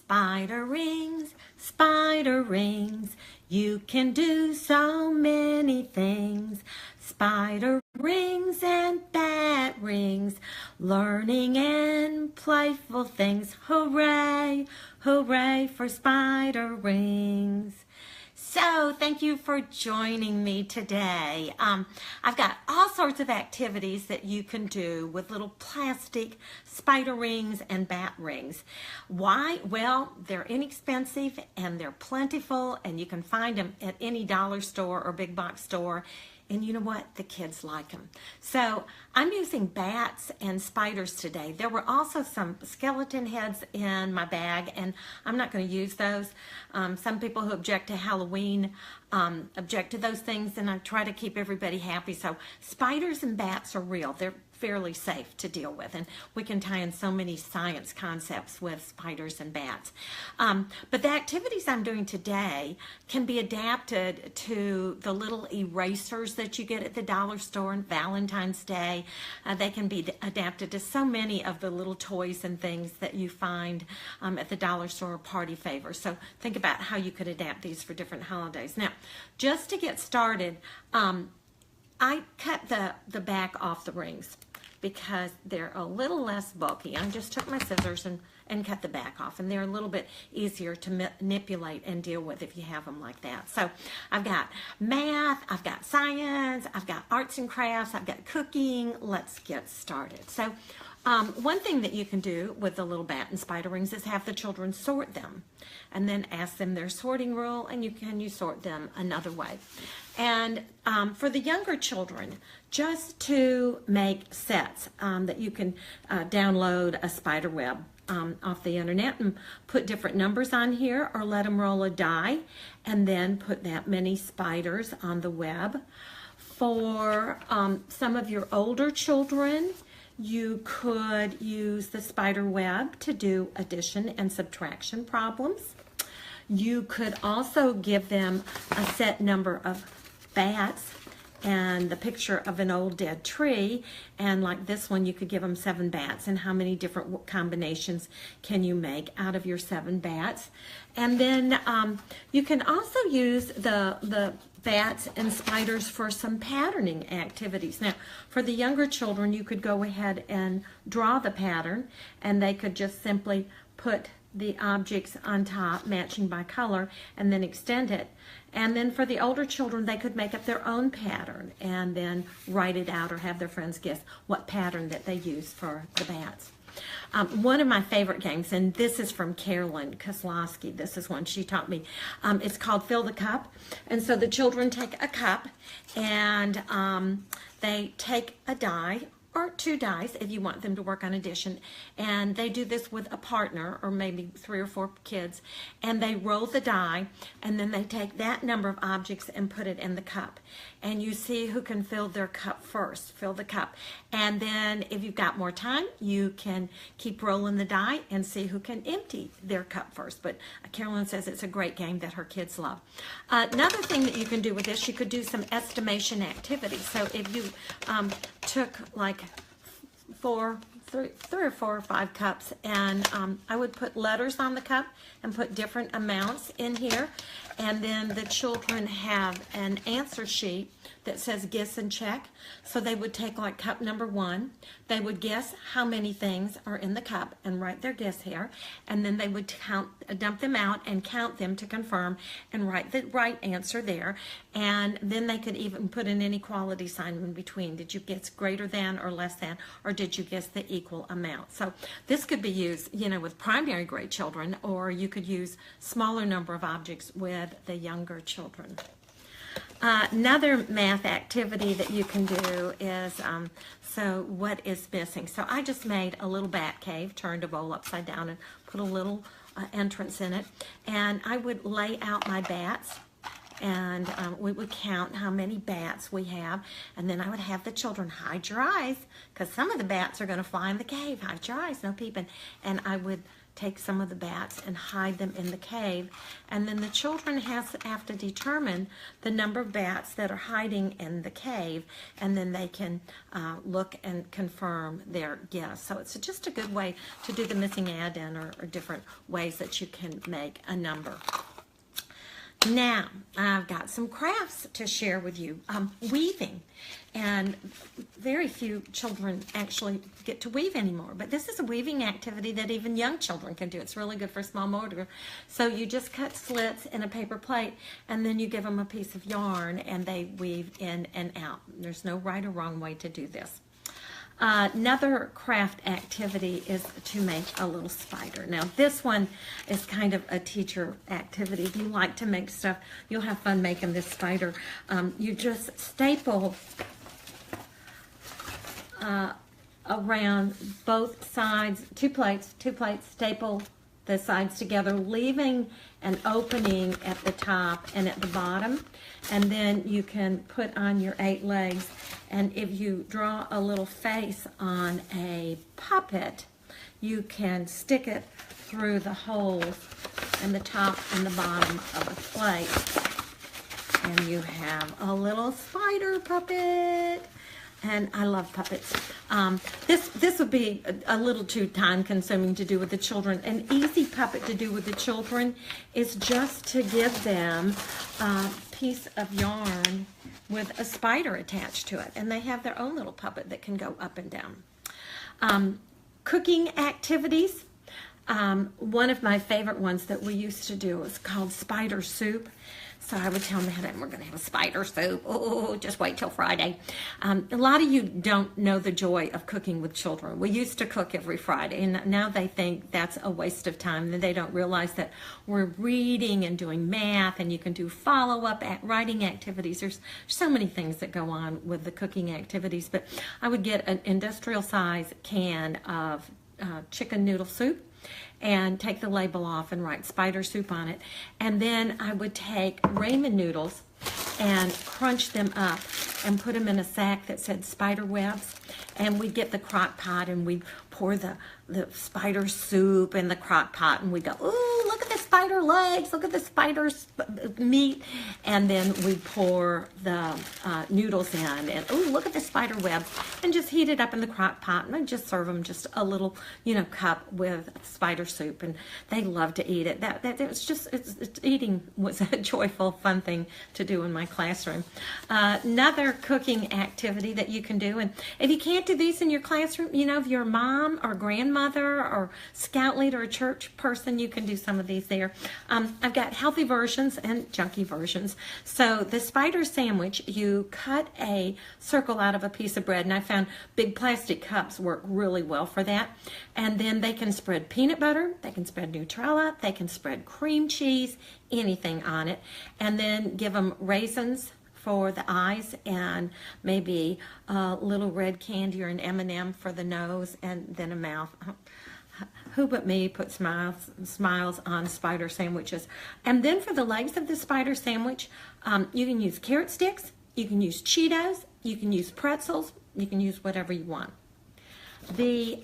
Spider rings, you can do so many things. Spider rings and bat rings, learning and playful things. Hooray, hooray for spider rings. So thank you for joining me today. I've got all sorts of activities that you can do with little plastic spider rings and bat rings. Why? Well, they're inexpensive and they're plentiful, and you can find them at any dollar store or big box store. And you know what? The kids like them. So I'm using bats and spiders today. There were also some skeleton heads in my bag, and I'm not going to use those. Some people who object to Halloween object to those things, and I try to keep everybody happy. So spiders and bats are real. They're fairly safe to deal with, and we can tie in so many science concepts with spiders and bats. But the activities I'm doing today can be adapted to the little erasers that you get at the dollar store on Valentine's Day. They can be adapted to so many of the little toys and things that you find at the dollar store or party favors. So think about how you could adapt these for different holidays. Now, just to get started, I cut the back off the rings because they're a little less bulky. I just took my scissors and cut the back off, and they're a little bit easier to manipulate and deal with if you have them like that. So I've got math, I've got science, I've got arts and crafts, I've got cooking. Let's get started. So one thing that you can do with the little bat and spider rings is have the children sort them and then ask them their sorting rule, and you sort them another way. And for the younger children, just to make sets that you can download a spider web off the internet and put different numbers on here, or let them roll a die and then put that many spiders on the web. For some of your older children, you could use the spider web to do addition and subtraction problems. You could also give them a set number of bats and the picture of an old dead tree, and like this one, you could give them 7 bats, and how many different combinations can you make out of your 7 bats. And then you can also use the bats and spiders for some patterning activities. Now, for the younger children, you could go ahead and draw the pattern, and they could just simply put the objects on top, matching by color, and then extend it. And then for the older children, they could make up their own pattern and then write it out or have their friends guess what pattern that they use for the bats. One of my favorite games, and this is from Carolyn Kozlowski, this is one she taught me, it's called Fill the Cup. And so the children take a cup and they take a die, or 2 dice if you want them to work on addition, and they do this with a partner or maybe 3 or 4 kids, and they roll the die, and then they take that number of objects and put it in the cup, and you see who can fill their cup first. Fill the cup, and then if you've got more time, you can keep rolling the die and see who can empty their cup first. But Carolyn says it's a great game that her kids love. Another thing that you can do with this, you could do some estimation activities. So if you took like 3 or 4 or 5 cups, and I would put letters on the cup and put different amounts in here, and then the children have an answer sheet that says guess and check. So they would take like cup number 1, they would guess how many things are in the cup and write their guess here, and then they would dump them out and count them to confirm and write the right answer there. And then they could even put an inequality sign in between. Did you guess greater than or less than, or did you guess the equal amount? So this could be used, with primary grade children, or you could use smaller number of objects with the younger children. Another math activity that you can do is, so what is missing? So I just made a little bat cave, turned a bowl upside down and put a little entrance in it, and I would lay out my bats, and we would count how many bats we have, and then I would have the children hide your eyes, because some of the bats are going to fly in the cave. Hide your eyes, no peeping. And I would take some of the bats and hide them in the cave. And then the children have to determine the number of bats that are hiding in the cave, and then they can look and confirm their guess. So it's just a good way to do the missing add-in, or different ways that you can make a number. Now, I've got some crafts to share with you. Weaving, and very few children actually get to weave anymore, but this is a weaving activity that even young children can do. It's really good for small motor. So you just cut slits in a paper plate, and then you give them a piece of yarn, and they weave in and out. There's no right or wrong way to do this. Another craft activity is to make a little spider. Now this one is kind of a teacher activity. If you like to make stuff, you'll have fun making this spider. You just staple around both sides, two plates, staple the sides together, leaving an opening at the top and at the bottom, and then you can put on your 8 legs. And if you draw a little face on a puppet, you can stick it through the holes in the top and the bottom of the plate, and you have a little spider puppet. And I love puppets. This would be a little too time-consuming to do with the children. An easy puppet to do with the children is just to give them a piece of yarn with a spider attached to it, and they have their own little puppet that can go up and down. Cooking activities. One of my favorite ones that we used to do is called spider soup. So I would tell Madam, we're going to have a spider soup. Oh, just wait till Friday. A lot of you don't know the joy of cooking with children. We used to cook every Friday, and now they think that's a waste of time. And they don't realize that we're reading and doing math, and you can do follow-up writing activities. There's so many things that go on with the cooking activities. But I would get an industrial size can of chicken noodle soup, and take the label off and write spider soup on it. And then I would take ramen noodles and crunch them up and put them in a sack that said spider webs. And we'd get the crock pot, and we'd pour the spider soup in the crock pot, and we'd go, ooh, look at the spider legs, look at the spider's meat. And then we'd pour the noodles in, and ooh, look at the spider webs, and just heat it up in the crock pot, and I'd just serve them just a little, cup with spider soup, and they love to eat it. Eating was a joyful, fun thing to do in my classroom. Another cooking activity that you can do, and if you can't do these in your classroom, if you're a mom or grandmother or scout leader or church person, you can do some of these there. I've got healthy versions and junky versions. So the spider sandwich, you cut a circle out of a piece of bread, and I found big plastic cups work really well for that. And then they can spread peanut butter, they can spread Nutella, they can spread cream cheese, anything on it, and then give them raisins for the eyes, and maybe a little red candy or an M&M for the nose, and then a mouth. Who but me put smiles on spider sandwiches? And then for the legs of the spider sandwich, you can use carrot sticks, you can use Cheetos, you can use pretzels, you can use whatever you want. The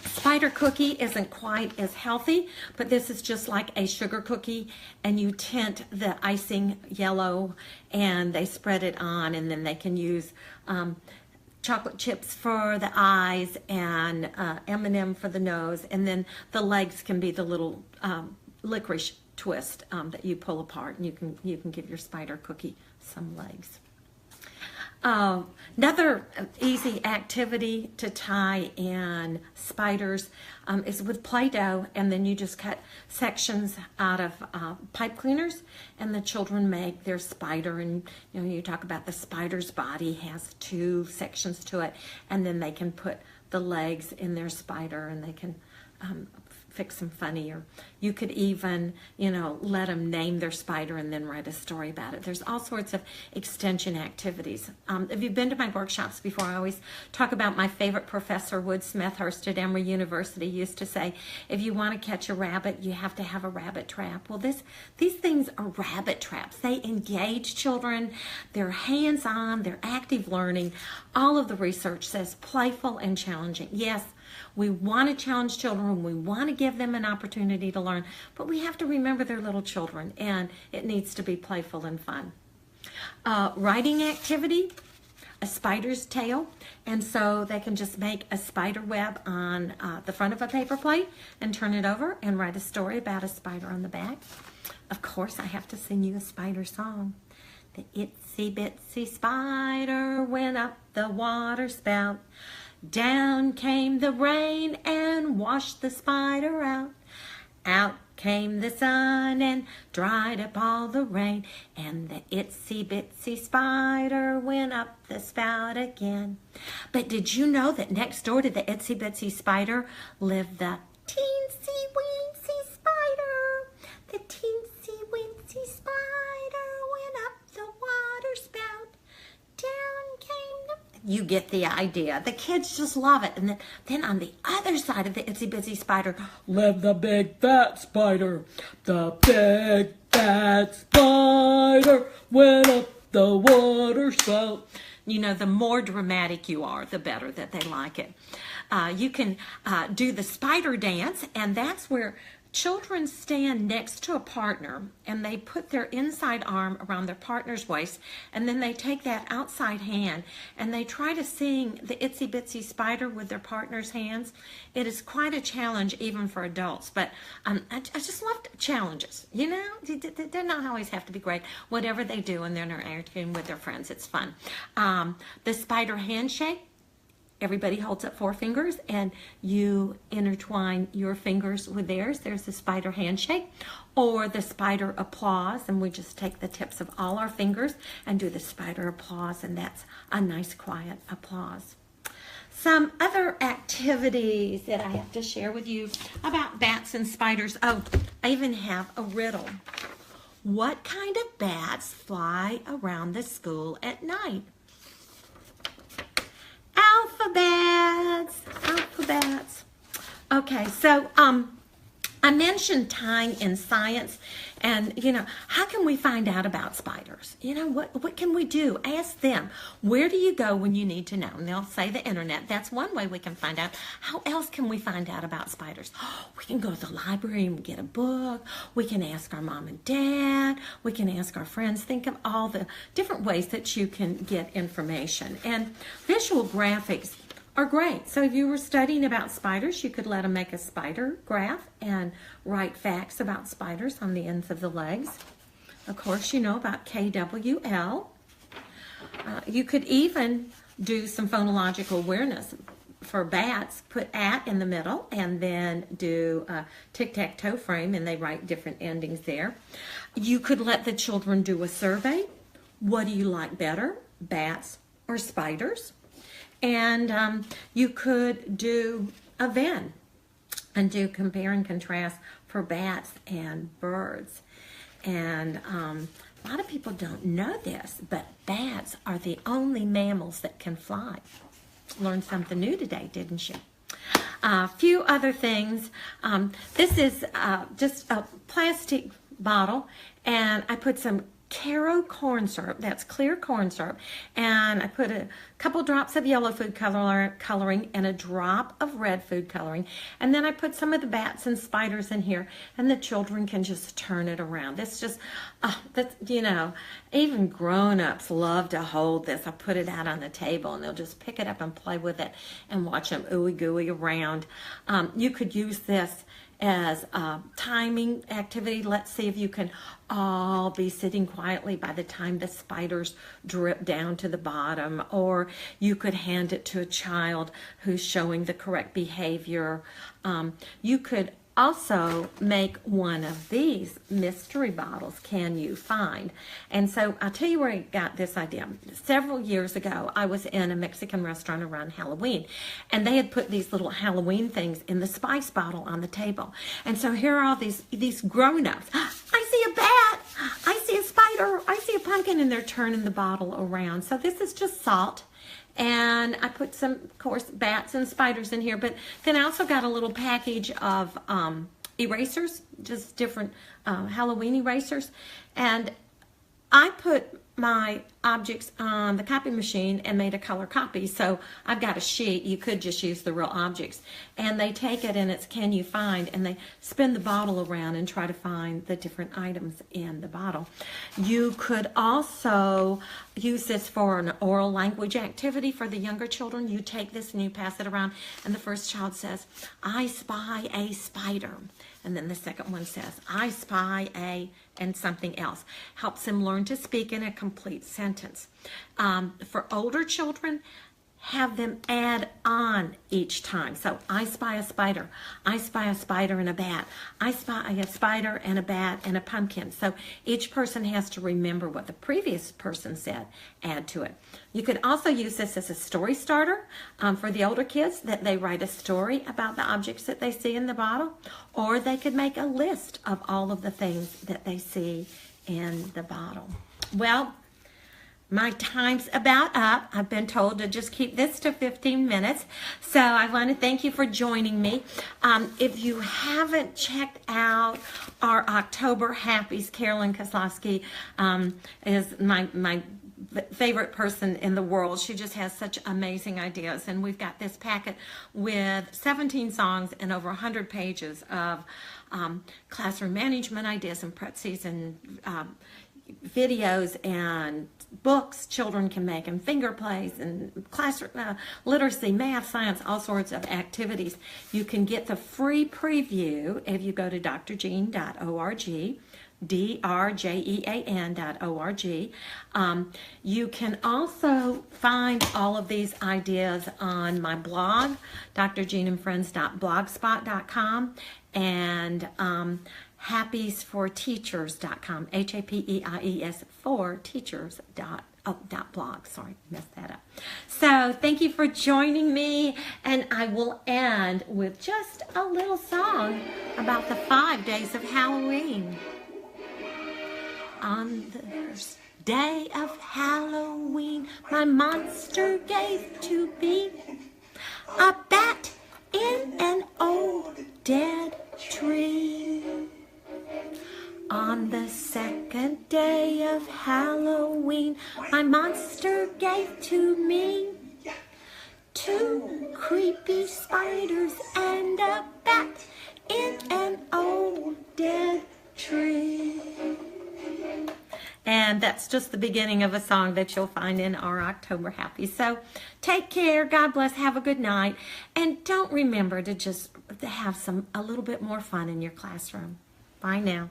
spider cookie isn't quite as healthy, but this is just like a sugar cookie, and you tint the icing yellow, and they spread it on, and then they can use chocolate chips for the eyes and M&M for the nose, and then the legs can be the little licorice twist that you pull apart, and you can give your spider cookie some legs. Another easy activity to tie in spiders is with Play-Doh, and then you just cut sections out of pipe cleaners, and the children make their spider. And you talk about the spider's body has 2 sections to it, and then they can put the legs in their spider, and they can fix them funny, or you could even, let them name their spider and then write a story about it. There's all sorts of extension activities. If you've been to my workshops before, I always talk about my favorite professor, Wood Smethurst at Emory University, used to say, if you want to catch a rabbit, you have to have a rabbit trap. Well, these things are rabbit traps. They engage children. They're hands-on. They're active learning. All of the research says playful and challenging. Yes, We want to challenge children. We want to give them an opportunity to learn, but we have to remember they're little children, and it needs to be playful and fun. Writing activity, a spider's tail, and so they can just make a spider web on the front of a paper plate and turn it over and write a story about a spider on the back. Of course, I have to sing you a spider song. The itsy bitsy spider went up the water spout. Down came the rain and washed the spider out. Out came the sun and dried up all the rain. And the itsy bitsy spider went up the spout again. But did you know that next door to the itsy bitsy spider lived the teensy weensy spider? The teensy weensy spider went up the water spout. Down came the... You get the idea. The kids just love it. And then on the other side of the itsy bitsy spider lived the big fat spider. The big fat spider went up the water spout. You know, the more dramatic you are, the better that they like it. You can do the spider dance, and that's where children stand next to a partner and they put their inside arm around their partner's waist, and then they take that outside hand and they try to sing the itsy bitsy spider with their partner's hands. It is quite a challenge even for adults, but I just love challenges. You know, they don't always have to be great. Whatever they do and they're interacting with their friends, it's fun. The spider handshake. Everybody holds up 4 fingers and you intertwine your fingers with theirs. There's the spider handshake, or the spider applause, and we just take the tips of all our fingers and do the spider applause, and that's a nice quiet applause. Some other activities that I have to share with you about bats and spiders. Oh, I even have a riddle. What kind of bats fly around the school at night? Alphabets. Okay, so I mentioned tying in science, and you know, how can we find out about spiders? You know, what can we do? Ask them. Where do you go when you need to know? And they'll say the internet. That's one way we can find out. How else can we find out about spiders? We can go to the library and get a book. We can ask our mom and dad. We can ask our friends. Think of all the different ways that you can get information. And visual graphics are great. So if you were studying about spiders, you could let them make a spider graph and write facts about spiders on the ends of the legs. Of course, you know about KWL. You could even do some phonological awareness for bats. Put at in the middle and then do a tic-tac-toe frame, and they write different endings there. You could let the children do a survey. What do you like better, bats or spiders? And you could do a Venn and do compare and contrast for bats and birds. And a lot of people don't know this, but bats are the only mammals that can fly. Learned something new today, didn't you? A few other things. This is just a plastic bottle, and I put some Caro corn syrup, that's clear corn syrup, and I put a couple drops of yellow food coloring and a drop of red food coloring, and then I put some of the bats and spiders in here, and the children can just turn it around. It's just, that's, you know, even grown-ups love to hold this. I put it out on the table, and they'll just pick it up and play with it and watch them ooey-gooey around. You could use this as a timing activity. Let's see if you can all be sitting quietly by the time the spiders drip down to the bottom, or you could hand it to a child who's showing the correct behavior. You could also make one of these mystery bottles, Can You Find? And so I'll tell you where I got this idea. Several years ago, I was in a Mexican restaurant around Halloween, and they had put these little Halloween things in the spice bottle on the table. And so here are all these grown-ups. I see a bat, I see a spider, I see a pumpkin, and they're turning the bottle around. So this is just salt. And I put some, of course, bats and spiders in here, but then I also got a little package of erasers, just different Halloween erasers. And I put my objects on the copy machine and made a color copy. So I've got a sheet. You could just use the real objects. And they take it and it's can you find, and they spin the bottle around and try to find the different items in the bottle. You could also use this for an oral language activity for the younger children. You take this and you pass it around, and the first child says, I spy a spider. And then the second one says, I spy a, and something else. Helps them learn to speak in a complete sentence. For older children, have them add on each time. So, I spy a spider. I spy a spider and a bat. I spy a spider and a bat and a pumpkin. So, each person has to remember what the previous person said, add to it. You could also use this as a story starter for the older kids, that they write a story about the objects that they see in the bottle, or they could make a list of all of the things that they see in the bottle. Well, my time's about up. I've been told to just keep this to 15 minutes. So I want to thank you for joining me. If you haven't checked out our October Happies, Carolyn Kozlowski is my favorite person in the world. She just has such amazing ideas. And we've got this packet with 17 songs and over 100 pages of classroom management ideas and pretsies and videos and books children can make, and finger plays and classroom literacy, math, science, all sorts of activities. You can get the free preview if you go to drjean.org, drjean.org. You can also find all of these ideas on my blog, drjeanandfriends.blogspot.com, and happiesforteachers.com, H-A-P-E-I-E-S for teachers.blog. Sorry, messed that up. So thank you for joining me, and I will end with just a little song about the 5 days of Halloween. On the first day of Halloween, my monster gave to me a bat in an old dead tree. On the second day of Halloween, my monster gave to me 2 creepy spiders and a bat in an old dead tree. And that's just the beginning of a song that you'll find in our October Happy. So take care. God bless. Have a good night. And don't remember to just have a little bit more fun in your classroom. Bye now.